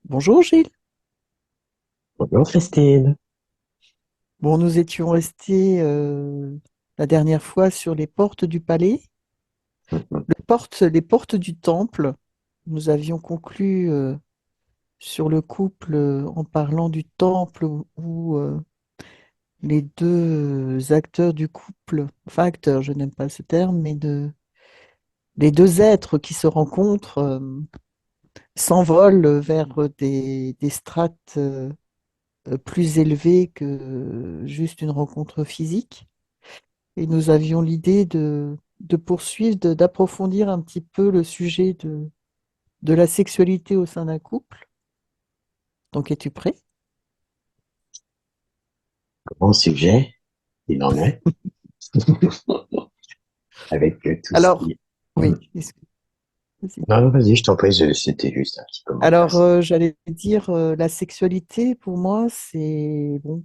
Bonjour Gilles. Bonjour Christine. Bon, nous étions restés la dernière fois sur les portes du palais, les portes du temple. Nous avions conclu sur le couple en parlant du temple où les deux acteurs du couple, enfin acteurs, je n'aime pas ce terme, les deux êtres qui se rencontrent s'envolent vers des strates plus élevées que juste une rencontre physique. Et nous avions l'idée de poursuivre, d'approfondir un petit peu le sujet de la sexualité au sein d'un couple. Donc, es-tu prêt? Grand sujet, il en est, avec tout ce Alors, qui... oui, Hmm. vas-y. Non, non, vas-y, je t'en prie, c'était juste un petit commentaire. Alors, j'allais dire, la sexualité, pour moi, c'est, bon,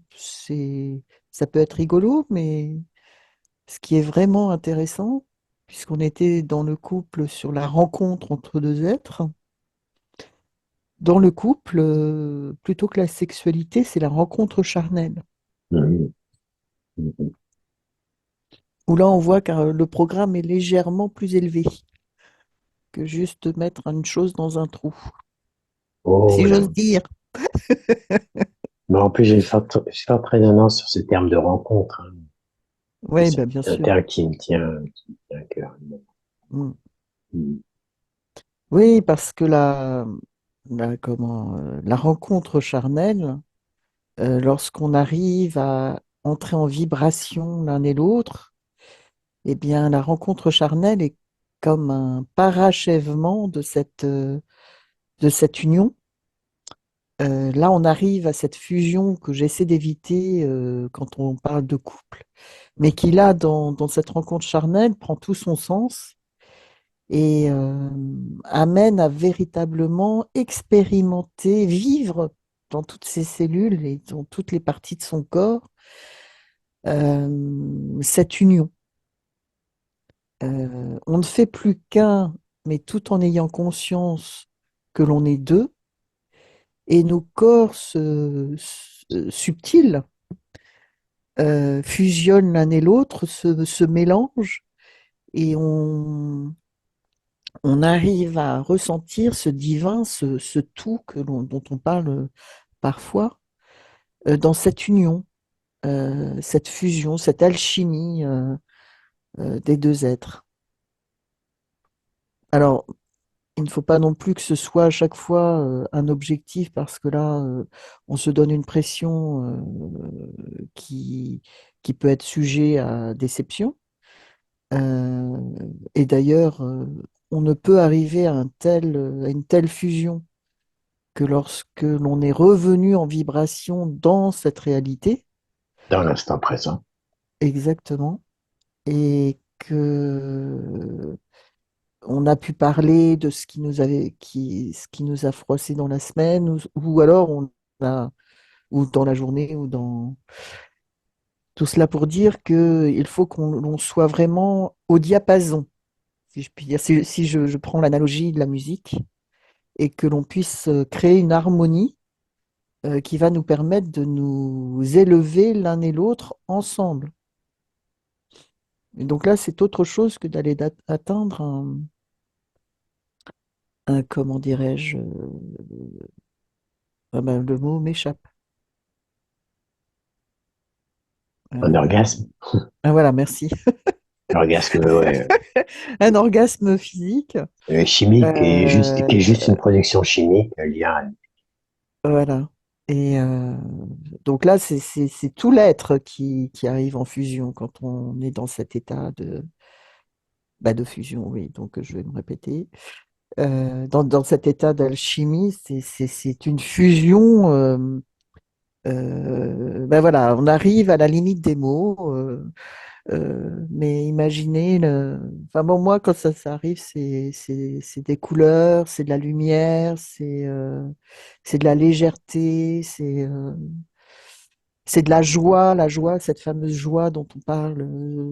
ça peut être rigolo, mais ce qui est vraiment intéressant, puisqu'on était dans le couple sur la rencontre entre deux êtres, dans le couple, plutôt que la sexualité, c'est la rencontre charnelle. Hmm, hmm, hmm. Où là, on voit que le programme est légèrement plus élevé que juste mettre une chose dans un trou, Oh si là, j'ose dire. mais en plus j'ai une forte résonance sur ce terme de rencontre, hein. Oui, C'est ben, bien un sûr. terme qui me tient à cœur. Mm. Hmm. Oui, parce que la rencontre charnelle, lorsqu'on arrive à entrer en vibration l'un et l'autre, eh bien, la rencontre charnelle est comme un parachèvement de cette union. Là, on arrive à cette fusion que j'essaie d'éviter quand on parle de couple, mais qui là, dans cette rencontre charnelle, prend tout son sens et amène à véritablement expérimenter, vivre dans toutes ses cellules et dans toutes les parties de son corps cette union. On ne fait plus qu'un, mais tout en ayant conscience que l'on est deux, et nos corps subtils fusionnent l'un et l'autre, se mélangent, et on arrive à ressentir ce divin, ce tout dont on parle parfois, dans cette union, cette fusion, cette alchimie des deux êtres. Alors, il ne faut pas non plus que ce soit à chaque fois un objectif, parce que là, on se donne une pression qui peut être sujet à déception. Euh, et d'ailleurs, on ne peut arriver à une telle fusion que lorsque l'on est revenu en vibration dans cette réalité, Dans l'instant présent. exactement, et que on a pu parler de ce qui nous a froissé dans la semaine, ou alors ou dans la journée, ou dans tout cela pour dire qu'il faut l'on soit vraiment au diapason, si je puis dire, si je prends l'analogie de la musique, et que l'on puisse créer une harmonie qui va nous permettre de nous élever l'un et l'autre ensemble. Et donc là, c'est autre chose que d'aller atteindre comment dirais-je, ah ben, le mot m'échappe. Un Euh, orgasme. ah voilà, merci. L'orgasme, ouais, Un orgasme physique. chimique, qui est juste euh, une production chimique liée à... voilà. Et donc là, c'est tout l'être qui arrive en fusion quand on est dans cet état de fusion, oui, donc je vais me répéter. Dans cet état d'alchimie, c'est une fusion. Ben voilà, on arrive à la limite des mots, mais imaginez, enfin bon, moi quand ça arrive, c'est des couleurs, c'est de la lumière, c'est de la légèreté, c'est de la joie, cette fameuse joie dont on parle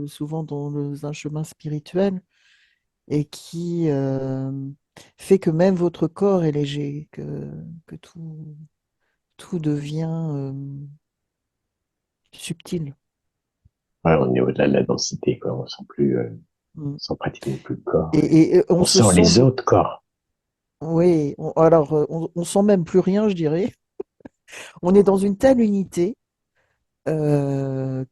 souvent dans un chemin spirituel et qui fait que même votre corps est léger, que tout devient subtil. Ouais, on est au-delà de la densité, quoi. Mm. On sent pratiquement plus le corps. Et on On se sent sent, les autres corps. oui, alors on sent même plus rien, je dirais. On est dans une telle unité que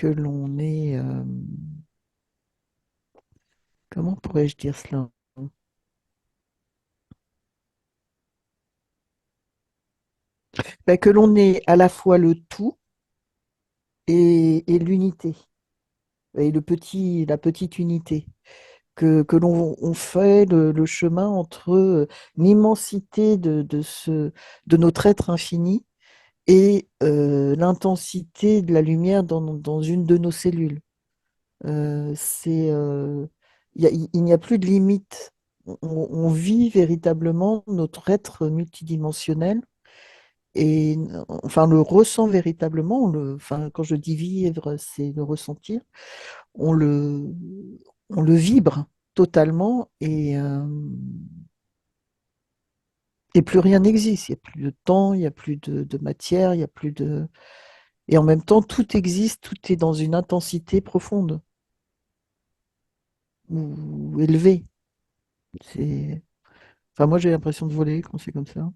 l'on est, comment pourrais-je dire cela? Ben, que l'on est à la fois le tout et l'unité, et la petite unité. Que l'on on fait le chemin entre l'immensité de notre être infini et l'intensité de la lumière dans une de nos cellules. C'est, il n'y a plus de limite. On vit véritablement notre être multidimensionnel et enfin on le ressent véritablement. Enfin, quand je dis vivre, c'est le ressentir. On le, on le vibre totalement et plus rien n'existe. Il n'y a plus de temps, il n'y a plus de matière, il y a plus de. Et en même temps, tout existe, tout est dans une intensité profonde ou élevée. C'est... Enfin, moi, j'ai l'impression de voler quand c'est comme ça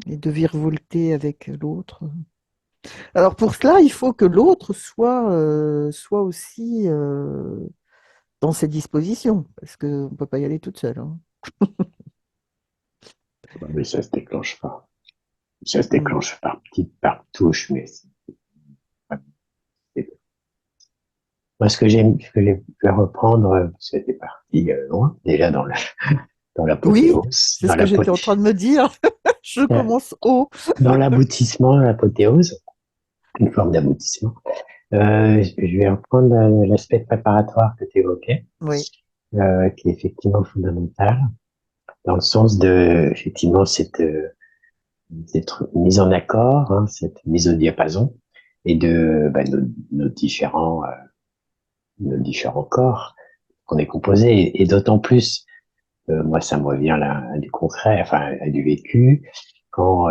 et de virevolter avec l'autre. Alors pour cela, il faut que l'autre soit aussi dans ses dispositions, parce qu'on ne peut pas y aller toute seule, hein. Mais ça se déclenche pas. Ça se Mm. déclenche par touche, mais moi, ce que je vais reprendre, c'était parti loin, déjà dans Oui, l'apothéose, c'est ce que j'étais en train de me dire. Je commence haut. dans l'aboutissement, l'apothéose, une forme d'aboutissement. Je vais reprendre l'aspect préparatoire que tu évoquais, Oui, qui est effectivement fondamental, dans le sens de, effectivement, cette mise en accord, hein, cette mise au diapason, et de nos nos différents corps qu'on est composé, et d'autant plus, moi ça me revient là à du concret, enfin à du vécu, quand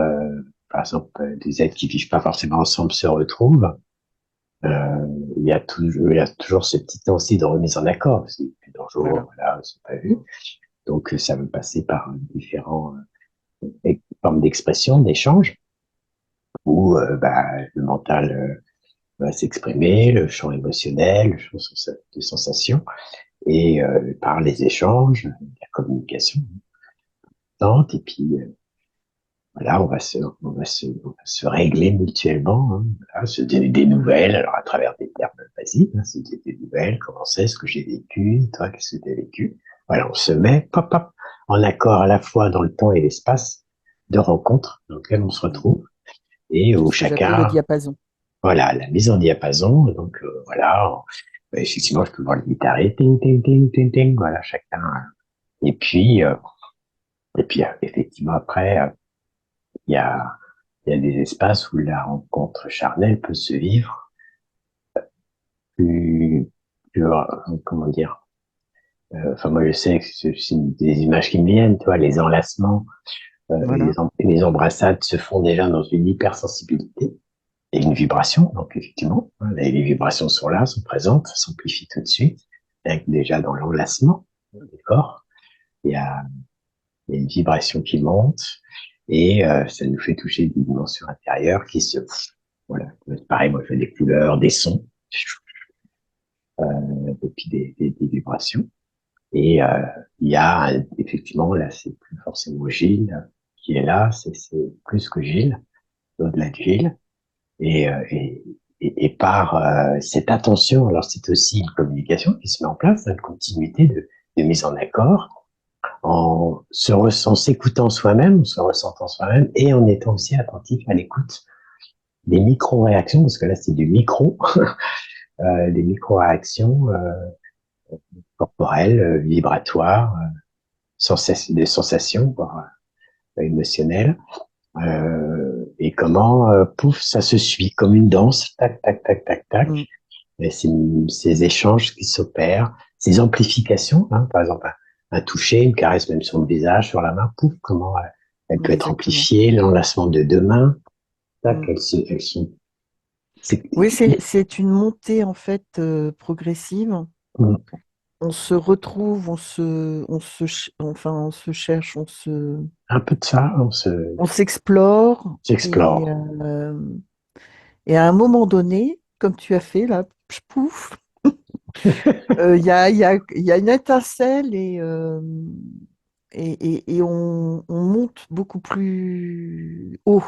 par exemple des êtres qui vivent pas forcément ensemble se retrouvent, il y a toujours cette petite intensité de remise en accord, parce que depuis dans le jour, voilà. voilà, ils sont pas vus, donc ça veut passer par différents formes d'expression, d'échange, où le mental va s'exprimer, le champ émotionnel, le champ de sensation, et par les échanges, la communication, et puis voilà, on va se régler mutuellement, hein, voilà, se donner des nouvelles, alors à travers des termes basiques, hein, se donner des nouvelles, comment c'est, ce que j'ai vécu, toi, qu'est-ce que tu as vécu. Voilà, on se met, pop, pop, en accord à la fois dans le temps et l'espace de rencontre dans lequel on se Mm. retrouve, et C'est où ce que j'appelle le chacun, diapason. voilà, la mise en diapason, donc voilà, effectivement, je peux voir le guitariste, ting, ting, ting, ting, ting, voilà, chacun. Et puis, effectivement, après, il y a, il y a des espaces où la rencontre charnelle peut se vivre plus, comment dire, enfin, moi, je sais que c'est des images qui me viennent, tu vois, les enlacements, Voilà. les embrassades se font déjà dans une hypersensibilité et une vibration, donc effectivement, hein, les vibrations sont là, sont présentes, s'amplifient tout de suite, avec déjà dans l'enlacement des corps, il y a, il y a une vibration qui monte, et ça nous fait toucher des dimensions intérieures qui se, voilà, pareil, moi je fais des couleurs, des sons, et puis des vibrations. Et il y a effectivement, là, c'est plus forcément Gilles qui est là, c'est plus que Gilles, au-delà de Gilles. Et, et par cette attention, alors c'est aussi une communication qui se met en place, une continuité de mise en accord, en s'écoutant soi-même, en se ressentant soi-même, et en étant aussi attentif à l'écoute des micro-réactions, parce que là c'est du micro, des micro-réactions corporelles, vibratoires, des sensations, voire émotionnelles, et comment, pouf, ça se suit comme une danse, tac, tac, tac, tac, tac, Mm. et ces échanges qui s'opèrent, ces amplifications, hein, par exemple un toucher, une caresse même sur le visage, sur la main, pouf, comment elle peut être exactement. amplifiée, l'enlacement de deux mains, ça, Mm. elles sont, c'est, Oui, c'est une montée en fait progressive. On se retrouve, enfin, on se cherche, un peu de ça, on s'explore s'explore. et à un moment donné, comme tu as fait là, pouf, il y a une étincelle et on monte beaucoup plus haut.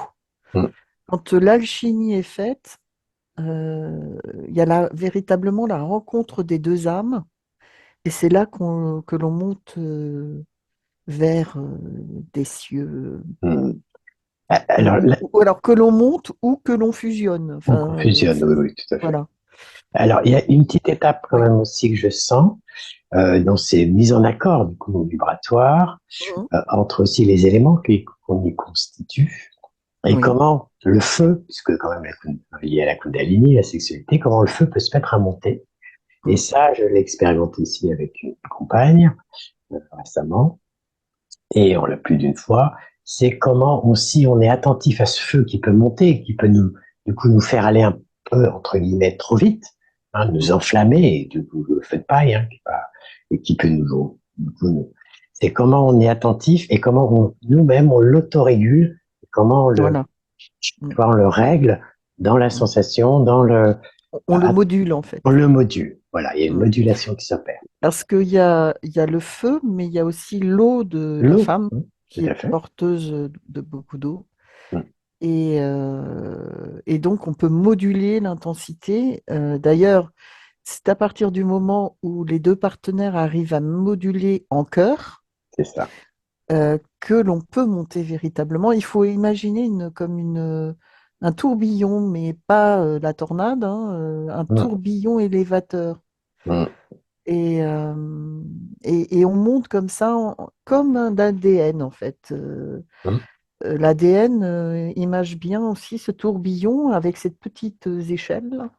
Mm, Quand l'alchimie est faite, il y a véritablement la rencontre des deux âmes et c'est là que l'on monte vers des cieux. mm. Alors, là, Ou alors que l'on monte ou que l'on fusionne. on Enfin, confusionne, oui, oui, tout à fait. voilà. Alors, il y a une petite étape quand Oui. même aussi que je sens dans ces mises en accord du coup vibratoire Mhm. entre aussi les éléments qu'on y constitue et Oui. comment le feu, puisque quand même lié à la Kundalini, la sexualité, comment le feu peut se mettre à monter. Et Mhm. ça, je l'ai expérimenté ici avec une compagne récemment, et on l'a plus d'une fois. C'est comment aussi on est attentif à ce feu qui peut monter, qui peut nous, du coup, nous faire aller un peu entre guillemets trop vite, hein, nous Mhm. enflammer, et du coup le feu de paille, hein, et qui peut du coup, c'est comment on est attentif et comment nous-mêmes on l'autorégule, et Voilà. Mhm. comment on le règle dans la Mhm. sensation, dans le, On le module en on fait. le module. Voilà, il y a une Mhm. modulation qui s'opère. Parce il y a le feu, mais il y a aussi l'eau de la L'eau, femme hein, tout qui est à fait. porteuse de beaucoup d'eau. Mm, Et donc, on peut moduler l'intensité. D'ailleurs, c'est à partir du moment où les deux partenaires arrivent à moduler en chœur c'est ça. que l'on peut monter véritablement. Il faut imaginer un tourbillon, mais pas la tornade, hein, un Mm, tourbillon élévateur. mm, Et, et on monte comme ça, comme un ADN en fait. mm. L'ADN image bien aussi ce tourbillon avec cette petite échelle.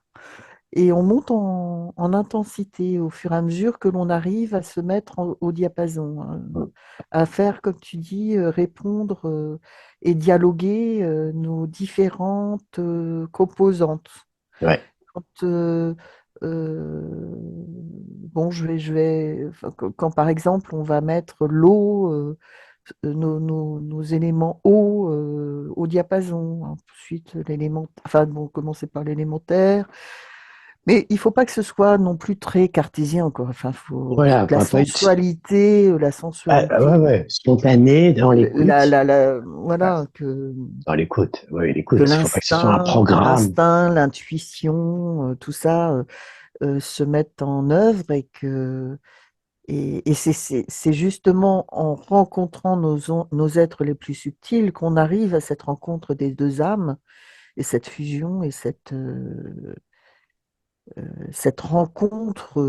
Et on monte en intensité au fur et à mesure que l'on arrive à se mettre au diapason, hein, Mm. à faire, comme tu dis, répondre et dialoguer nos différentes composantes. Ouais. Quand, bon, enfin, quand, par exemple on va mettre l'eau, nos éléments eau au diapason, ensuite l'élément, enfin bon, commencer par l'élémentaire, mais il faut pas que ce soit non plus très cartésien, quoi. Enfin, faut Voilà, pas être la ouais, sensualité, ouais, spontané dans l'écoute. voilà, Dans l'écoute, oui, que l'écoute. Il faut pas que ce soit un programme. l'intuition, tout ça se mettent en œuvre et c'est justement en rencontrant nos êtres les plus subtils qu'on arrive à cette rencontre des deux âmes et cette fusion et cette rencontre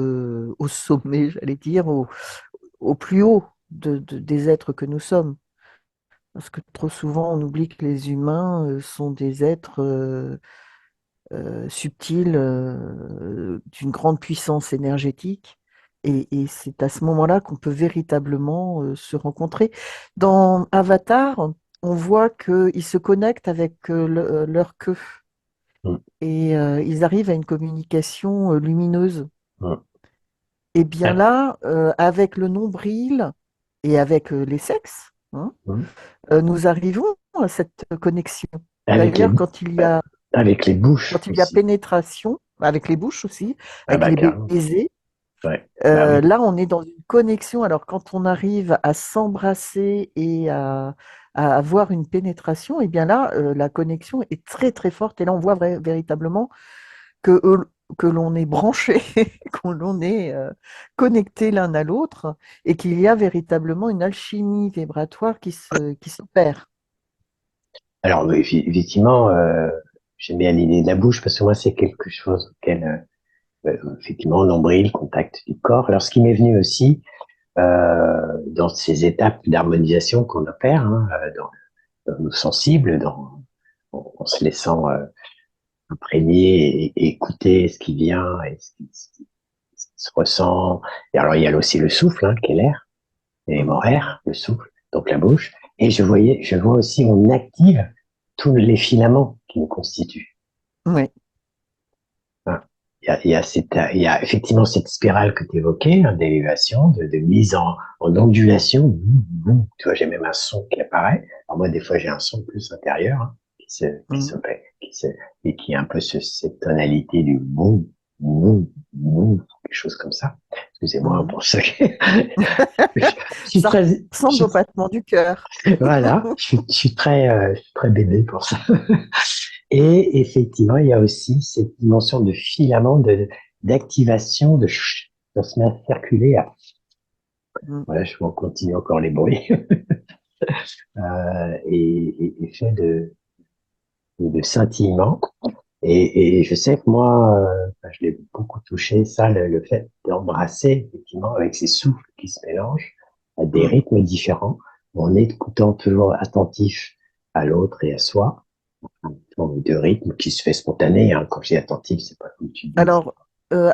au sommet, j'allais dire, au plus haut des êtres que nous sommes. Parce que trop souvent, on oublie que les humains sont des êtres subtils, d'une grande puissance énergétique. Et c'est à ce moment-là qu'on peut véritablement se rencontrer. Dans Avatar, on voit qu'ils se connectent avec leur queue Mm, et ils arrivent à une communication lumineuse. mm. Et bien Ah, là, avec le nombril et avec les sexes, hein, mm. nous arrivons à cette connexion. Avec D'ailleurs, avec les bouches quand il y a aussi. pénétration, avec les bouches aussi, Ah avec bah les carrément. baisers, Ouais. Bah oui. là, on est dans une connexion. Alors, quand on arrive à s'embrasser et à avoir une pénétration, et bien là, la connexion est très, très forte. Et là, on voit véritablement que l'on est branché, que l'on est connecté l'un à l'autre et qu'il y a véritablement une alchimie vibratoire qui s'opère. Alors oui, effectivement, j'aime bien l'idée de la bouche parce que moi c'est quelque chose auquel effectivement nombril, contact du corps. Alors ce qui m'est venu aussi dans ces étapes d'harmonisation qu'on opère, hein, dans nos sensibles, en se laissant imprégner et écouter ce qui vient et se ressent. Et alors, il y a aussi le souffle, hein, qui est l'air, l'élément Mhm. air, le souffle, donc la bouche. Et je vois aussi, on active tous les filaments qui nous constituent. Oui. Hein. Il y a effectivement cette spirale que tu évoquais, hein, d'élévation, de mise en ondulation. Tu vois, j'ai même un son qui apparaît. Alors moi, des fois, j'ai un son plus intérieur, hein, Mhm. qui se, et qui a un peu cette tonalité du boum, boum, boum, quelque chose comme ça. Excusez-moi Mhm. pour ça. Je suis Ça très, je ressemble suis au battement du cœur. voilà, je suis très bébé pour ça. Et effectivement, il y a aussi cette dimension de filament, d'activation, ça se met à circuler. Mhm. Voilà, je vais continuer encore les bruits. Et fait de scintillement. Et je sais que moi, je l'ai beaucoup touché, ça, le fait d'embrasser, effectivement, avec ces souffles qui se mélangent à des Mhm. rythmes différents, en écoutant toujours attentif à l'autre et à soi, une forme de rythme qui se fait spontané, hein. Quand je dis attentif, c'est pas comme tu dis. Alors,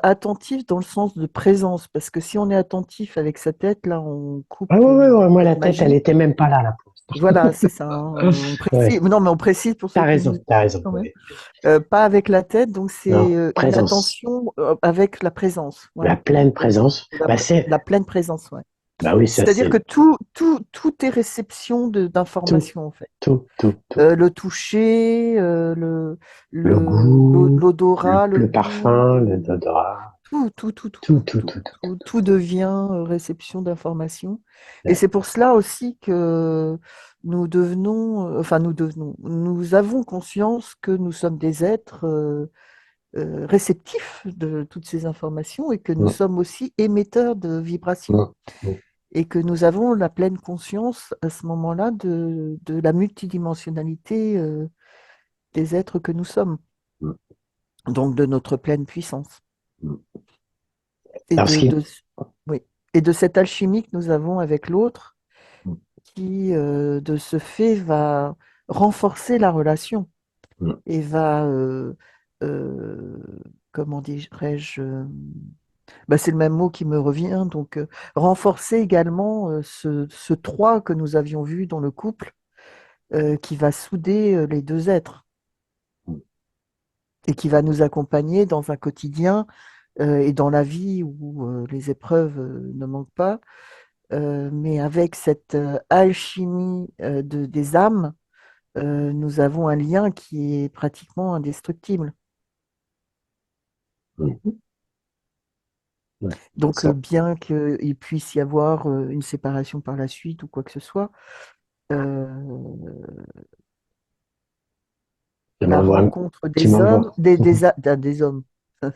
attentif dans le sens de présence, parce que si on est attentif avec sa tête, là, on coupe Ah ouais, moi, cette la tête, elle magie. était même pas là, là, pour Voilà, c'est ça, hein. On l'instant. précise. Ouais, Non, mais on précise pour ceux qui nous écoutent t'as raison, quand même. ouais. Pas avec la tête, donc c'est Non, une présence. attention avec la présence. La Voilà. pleine Donc, présence, bah c'est, la pleine présence, ouais. bah oui, ça C'est-à-dire que c'est tout est réception tout, d'informations, en fait. tout. Le toucher, Le goût, l'odorat, le le goût, parfum, le déodorat, tout. tout devient réception d'informations. Et Ouais, c'est pour cela aussi que nous devenons, enfin nous avons conscience que nous sommes des êtres réceptifs de toutes ces informations et que nous mm, sommes aussi émetteurs de vibrations mm, mm, et que nous avons la pleine conscience à ce moment-là de la multidimensionnalité des êtres que nous sommes, mm, donc de notre pleine puissance. mm. Et Alors, oui, et de cette alchimie que nous avons avec l'autre mm, qui, de ce fait, va renforcer la relation mm, et va, euh, comment dirais-je, bah, c'est le même mot qui me revient, donc renforcer également ce trois que nous avions vu dans le couple qui va souder les deux êtres mm, et qui va nous accompagner dans un quotidien et dans la vie où les épreuves ne manquent pas, mais avec cette alchimie des âmes, nous avons un lien qui est pratiquement indestructible. mm. Ouais, Donc, ça, bien qu'il puisse y avoir une séparation par la suite ou quoi que ce soit, euh, tu la m'envoies, rencontre tu des hommes, m'envoies des hommes, ça,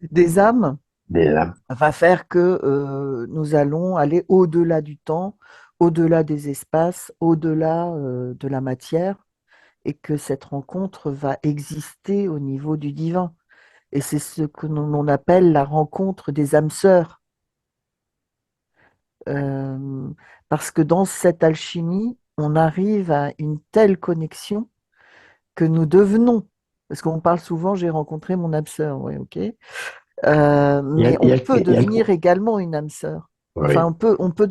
des âmes, des lames. va faire que nous allons aller au-delà du temps, au-delà des espaces, au-delà de la matière, et que cette rencontre va exister au niveau du divin. Et c'est ce que l'on appelle la rencontre des âmes sœurs. Euh, Parce que dans cette alchimie, on arrive à une telle connexion que nous devenons, parce qu'on parle souvent, j'ai rencontré mon âme sœur, oui, ok. Mais on peut Il y a devenir également une âme sœur. Enfin, oui, on peut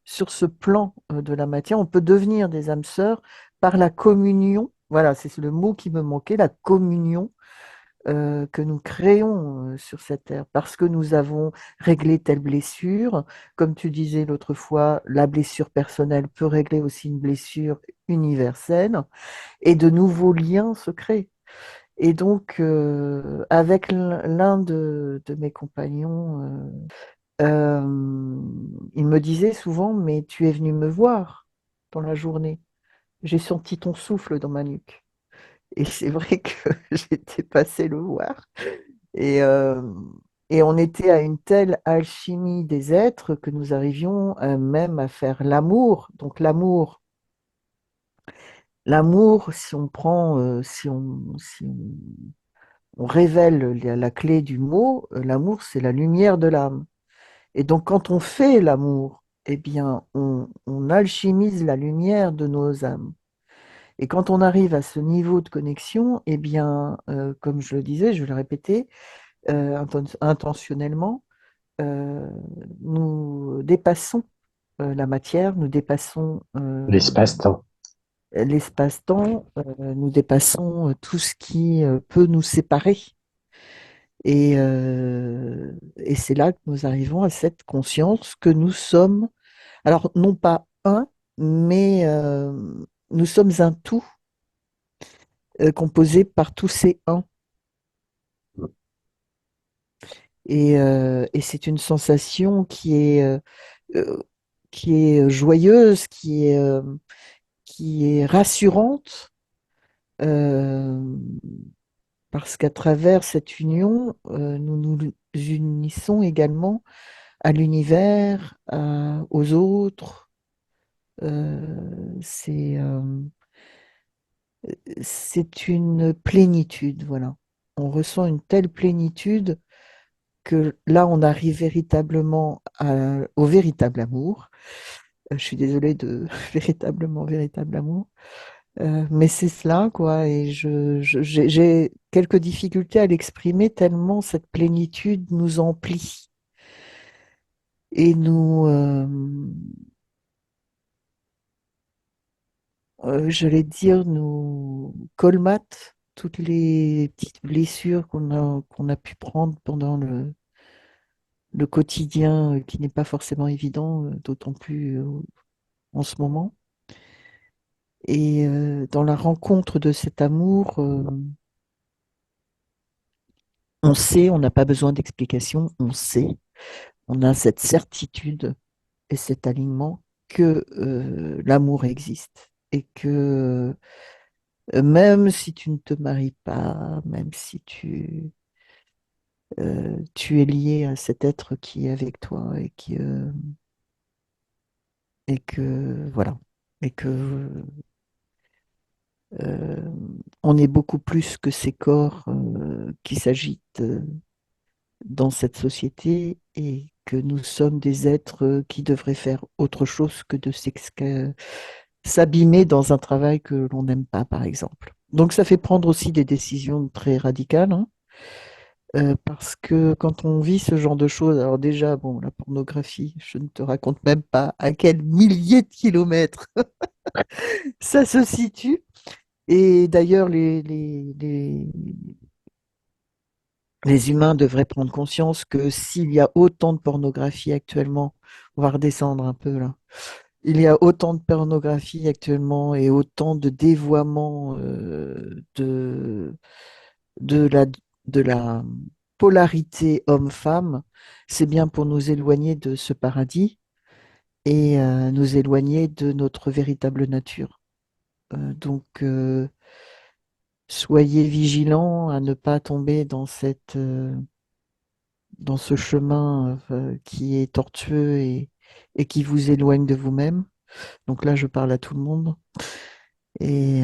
sur ce plan de la matière, on peut devenir des âmes sœurs par la communion. Voilà, c'est le mot qui me manquait, la communion que nous créons sur cette terre, parce que nous avons réglé telle blessure. Comme tu disais l'autre fois, la blessure personnelle peut régler aussi une blessure universelle, et de nouveaux liens se créent. Et donc, avec l'un de mes compagnons, il me disait souvent, mais tu es venu me voir dans la journée. J'ai senti ton souffle dans ma nuque. Et c'est vrai que j'étais passée le voir. Et, euh, et on était à une telle alchimie des êtres que nous arrivions même à faire l'amour. Donc l'amour, si on prend, si on révèle la clé du mot, l'amour, c'est la lumière de l'âme. Et donc, quand on fait l'amour, eh bien, on alchimise la lumière de nos âmes. Et quand on arrive à ce niveau de connexion, eh bien, comme je le disais, je vais le répéter, intentionnellement, euh, nous dépassons la matière, nous dépassons L'espace-temps. l'espace-temps, nous dépassons tout ce qui peut nous séparer. Et c'est là que nous arrivons à cette conscience que nous sommes, alors non pas un, mais nous sommes un tout composé par tous ces uns. Et c'est une sensation euh, qui est joyeuse, qui est rassurante, euh, parce qu'à travers cette union, nous nous unissons également à l'univers, aux autres. C'est c'est une plénitude, voilà. On ressent une telle plénitude que là, on arrive véritablement au véritable amour. Je suis désolée de véritable amour. Mais c'est cela, quoi. Et j'ai quelques difficultés à l'exprimer tellement cette plénitude nous emplit et j'allais dire, nous colmate toutes les petites blessures qu'on a pu prendre pendant le quotidien qui n'est pas forcément évident, d'autant plus en ce moment. Et dans la rencontre de cet amour, on sait, on n'a pas besoin d'explication, on sait, on a cette certitude et cet alignement que l'amour existe et que même si tu ne te maries pas, même si tu es lié à cet être qui est avec toi et que voilà, et que euh, on est beaucoup plus que ces corps qui s'agitent dans cette société et que nous sommes des êtres qui devraient faire autre chose que de s'abîmer dans un travail que l'on n'aime pas, par exemple. Donc ça fait prendre aussi des décisions très radicales, hein, parce que quand on vit ce genre de choses, alors déjà, bon, la pornographie, je ne te raconte même pas à quels milliers de kilomètres ça se situe. Et d'ailleurs, les humains devraient prendre conscience que s'il y a autant de pornographie actuellement, on va redescendre un peu là, il y a autant de pornographie actuellement et autant de dévoiement de la polarité homme-femme, c'est bien pour nous éloigner de ce paradis et nous éloigner de notre véritable nature. Donc, soyez vigilants à ne pas tomber dans ce chemin qui est tortueux et qui vous éloigne de vous-même. Donc là, je parle à tout le monde. Et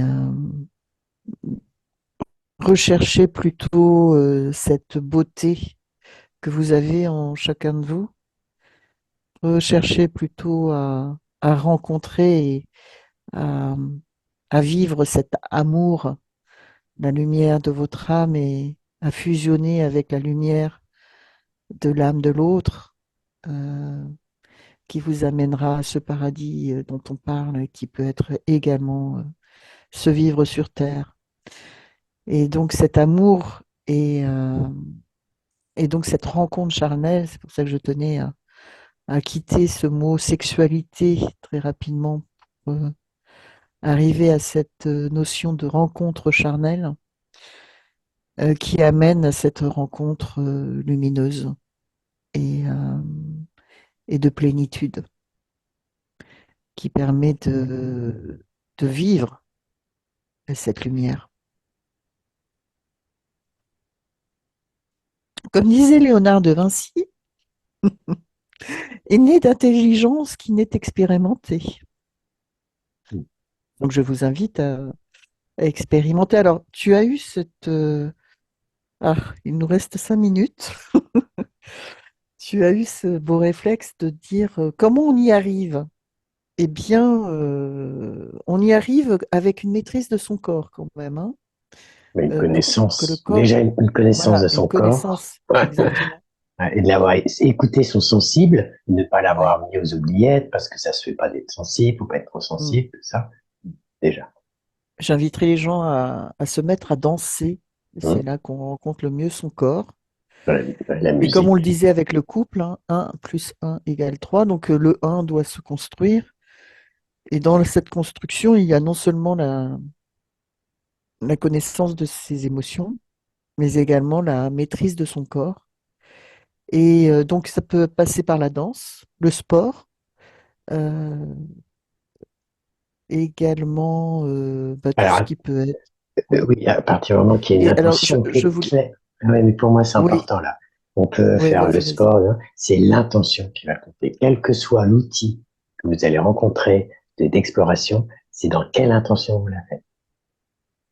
recherchez plutôt cette beauté que vous avez en chacun de vous. Recherchez plutôt à rencontrer et à, à vivre cet amour, la lumière de votre âme et à fusionner avec la lumière de l'âme de l'autre, euh, qui vous amènera à ce paradis dont on parle, et qui peut être également se vivre sur Terre. Et donc cet amour et donc cette rencontre charnelle, c'est pour ça que je tenais à quitter ce mot sexualité très rapidement pour arriver à cette notion de rencontre charnelle qui amène à cette rencontre lumineuse et, euh, et de plénitude qui permet de vivre cette lumière. Comme disait Léonard de Vinci, est né d'intelligence qui n'est expérimentée. Donc je vous invite à expérimenter. Alors, tu as eu cette... Ah, il nous reste 5 minutes. Tu as eu ce beau réflexe de dire comment on y arrive? Eh bien, on y arrive avec une maîtrise de son corps quand même, hein. Mais une pour que le connaissance, corps, déjà une connaissance voilà, de une son corps, connaissance, exactement. et de l'avoir écouté son sensible, et ne pas Ouais. l'avoir mis aux oubliettes parce que ça se fait pas d'être sensible, faut pas être trop Mm. sensible, tout ça, déjà. J'inviterai les gens à se mettre à danser. C'est Hein. là qu'on rencontre le mieux son corps. La Et comme on le musique. disait avec le couple, hein, 1 plus 1 égale 3, donc le un doit se construire. Et dans cette construction, il y a non seulement la connaissance de ses émotions, mais également la maîtrise de son corps. Et donc ça peut passer par la danse, le sport, euh, également tout ce Alors, qui peut être. Oui. oui, à partir du moment qu'il y a une Et alors, intention qui je est voulais. claire. Ouais, mais pour moi, c'est Oui, important là. On peut oui, faire le vas-y, vas-y. sport, hein, c'est l'intention qui va compter. Quel que soit l'outil que vous allez rencontrer d'exploration, c'est dans quelle intention vous la faites.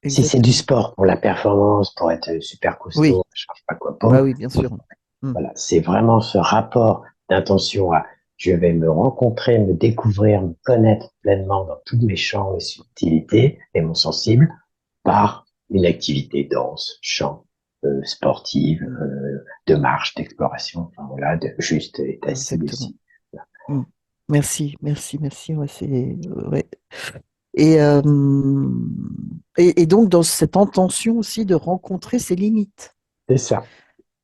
Si c'est du Exactement. sport pour la performance, pour être super Oui, costaud, je ne sais pas quoi bah pour, oui, bien sûr. Mm. voilà, c'est vraiment ce rapport d'intention à je vais me rencontrer, me découvrir, me connaître pleinement dans tous mes champs et subtilités et mon sensible par une activité danse, chant, sportive, Mm. de marche, d'exploration, enfin voilà, de juste être assis Exactement. aussi. Mm. Merci, merci, merci. Ouais, ouais. Et, euh, et donc, dans cette intention aussi de rencontrer ses limites. C'est ça.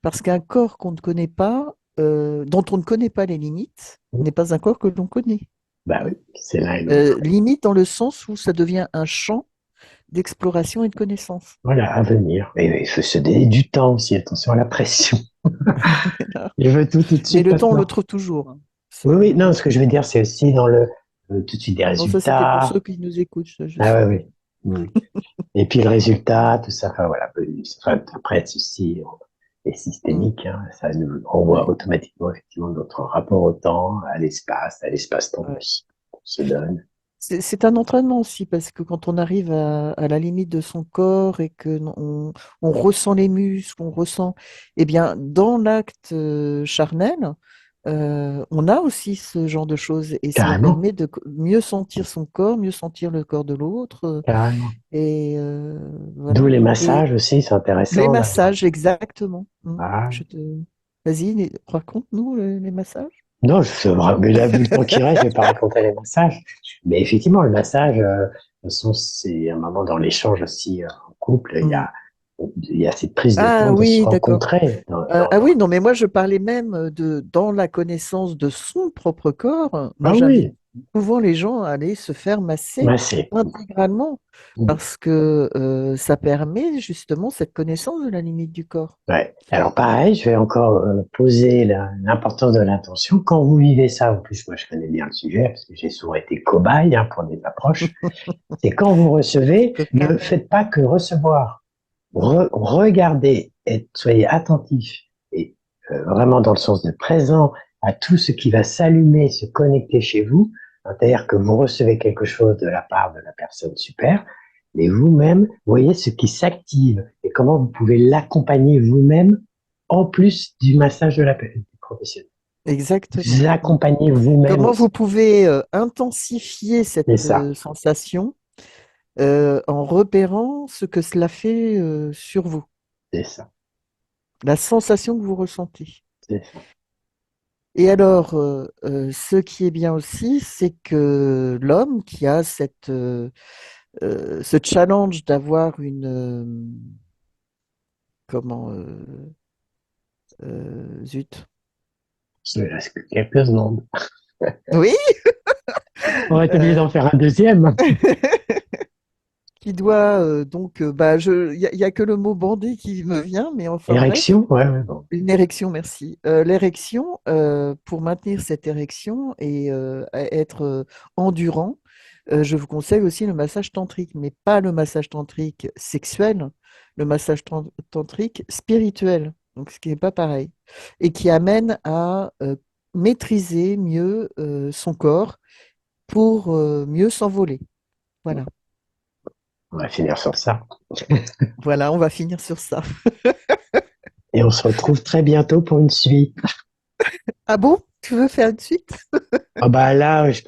Parce qu'un corps qu'on ne connaît pas, dont on ne connaît pas les limites, n'est pas un corps que l'on connaît. Bah oui, c'est l'un et l'autre. Limite dans le sens où ça devient un champ d'exploration et de connaissance. Voilà, à venir. Et il faut se donner du temps aussi, attention à la pression. Je veux tout de Mais suite le temps, on le maintenant. trouve toujours, hein. Oui, oui, non, Le ce que temps. je veux dire, c'est aussi dans le tout de suite des Non, ça, c'était pour résultats. ceux qui nous écoutent, ça, je Ah sais. ouais, oui. Mm. Et puis le résultat, tout ça, enfin voilà. Enfin, après, ceci est Mm. systémique, hein, ça nous renvoie Ouais, automatiquement effectivement notre rapport au temps, à l'espace-temps ouais. qu'on se donne. C'est un entraînement aussi, parce que quand on arrive à la limite de son corps et que on ressent les muscles, on ressent, eh bien, dans l'acte charnel, on a aussi ce genre de choses et cela Carrément, permet de mieux sentir son corps, mieux sentir le corps de l'autre. carrément. Et D'où voilà. les Et massages aussi, c'est les intéressant d'avoir. massages, exactement. Ah. Je te... Vas-y, raconte-nous les massages. Non, mais là, vu le temps qui reste, je vais pas raconter les massages. Mais effectivement, le massage, de toute façon, c'est un moment dans l'échange aussi en couple. Mm. Il y a cette prise de temps Ah de se oui, d'accord. rencontrer Ah oui, non, mais moi je parlais même dans la connaissance de son propre corps. Moi, Ah j'invite oui, souvent les gens à aller se faire masser masser. intégralement parce que ça permet justement cette connaissance de la limite du corps. Ouais. Alors pareil, je vais encore poser l'importance de l'intention. Quand vous vivez ça, en plus, moi je connais bien le sujet parce que j'ai souvent été cobaye hein, pour des approches. C'est quand vous recevez, Coquin. ne faites pas que recevoir. Regardez et soyez attentifs et vraiment dans le sens de présent à tout ce qui va s'allumer, se connecter chez vous. C'est-à-dire que vous recevez quelque chose de la part de la personne super, et vous-même, voyez ce qui s'active et comment vous pouvez l'accompagner vous-même en plus du massage de la du professionnel. Exactement. Vous accompagnez vous-même Comment vous aussi. pouvez intensifier C'est cette ça, sensation en repérant ce que cela fait sur vous, c'est ça, la sensation que vous ressentez. c'est ça. Et alors, ce qui est bien aussi, c'est que l'homme qui a ce challenge d'avoir comment, zut. Je laisse que quelques secondes. Oui, On va être obligé euh, d'en faire un deuxième. qui doit donc, il y a que le mot bandé qui me vient, mais enfin bref, Érection, ouais, ouais, bon. une érection, merci. L'érection, pour maintenir cette érection et être endurant, je vous conseille aussi le massage tantrique, mais pas le massage tantrique sexuel, le massage tantrique spirituel, donc ce qui n'est pas pareil, et qui amène à maîtriser mieux son corps pour mieux s'envoler. Voilà. On va finir sur ça. Voilà, on va finir sur ça. Et on se retrouve très bientôt pour une suite. Ah bon? Tu veux faire une suite? Ah bah là, je